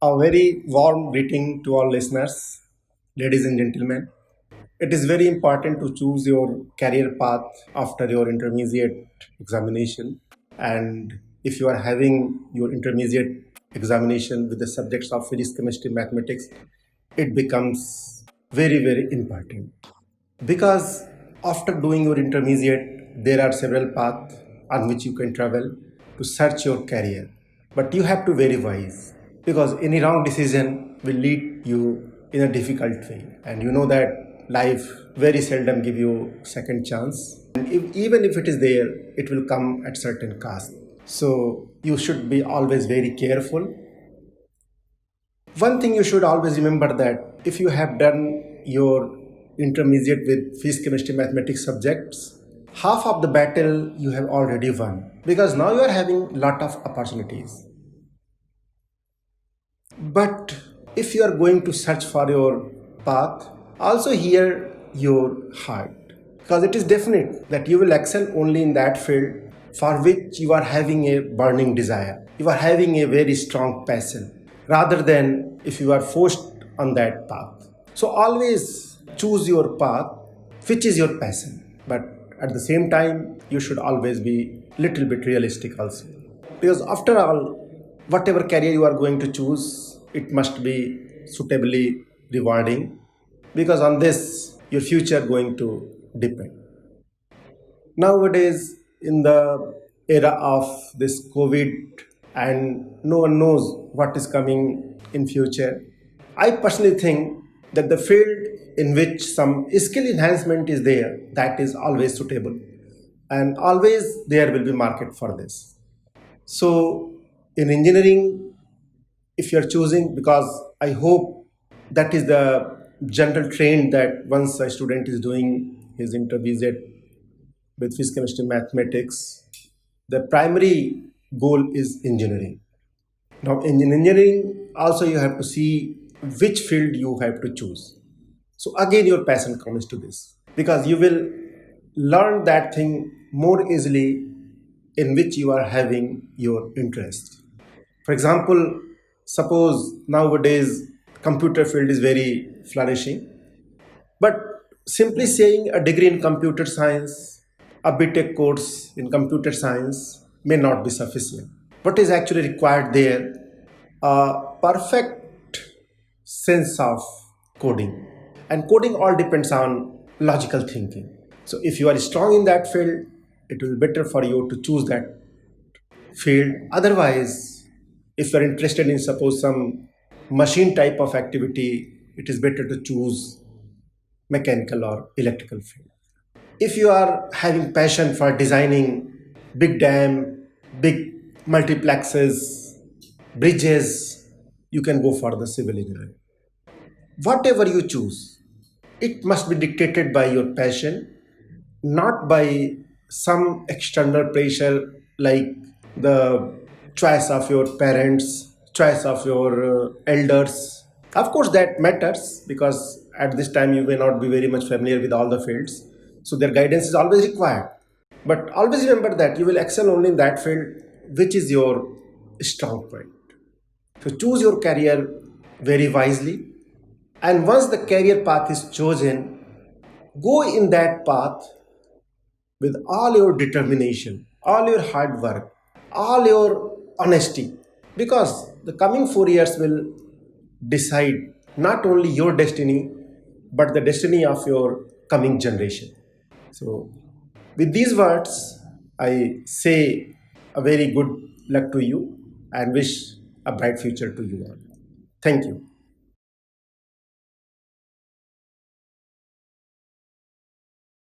A very warm greeting to all listeners, ladies and gentlemen. It is very important to choose your career path after your intermediate examination. And if you are having your intermediate examination with the subjects of physics, chemistry, mathematics, it becomes very, very important. Because after doing your intermediate, there are several paths on which you can travel to search your career. But you have to very wise because any wrong decision will lead you in a difficult way. And you know that life very seldom give you second chance. And even if it is there, it will come at certain cost. So you should be always very careful. One thing you should always remember that if you have done your intermediate with physics, chemistry, mathematics subjects, half of the battle you have already won because now you are having lot of opportunities. But if you are going to search for your path, also hear your heart because it is definite that you will excel only in that field for which you are having a burning desire. You are having a very strong passion rather than if you are forced on that path. So always choose your path which is your passion. But at the same time, you should always be little bit realistic also. Because after all, whatever career you are going to choose, it must be suitably rewarding because on this your future going to depend. Nowadays, in the era of this COVID, and no one knows what is coming in future, I personally think that the field in which some skill enhancement is there, that is always suitable, and always there will be market for this. So, in engineering, if you are choosing, because I hope that is the general trend that once a student is doing his intermediate with physics, chemistry, mathematics, the primary goal is engineering. Now, in engineering, also you have to see which field you have to choose. So again, your passion comes to this because you will learn that thing more easily in which you are having your interest. For example, suppose nowadays computer field is very flourishing, but simply saying a degree in computer science, a B.tech course in computer science may not be sufficient. What is actually required there? A perfect sense of coding. And coding all depends on logical thinking. So if you are strong in that field, it will be better for you to choose that field. Otherwise, if you are interested in suppose some machine type of activity, it is better to choose mechanical or electrical field. If you are having passion for designing big dam, big multiplexes, bridges, you can go for the civil engineering. Whatever you choose, it must be dictated by your passion, not by some external pressure like the choice of your parents, choice of your elders. Of course, that matters because at this time you may not be very much familiar with all the fields, so their guidance is always required. But always remember that you will excel only in that field which is your strong point. So choose your career very wisely, and once the career path is chosen, go in that path with all your determination, all your hard work, all your honesty. Because the coming 4 years will decide not only your destiny, but the destiny of your coming generation. So, with these words, I say a very good luck to you and wish a bright future to you all. Thank you.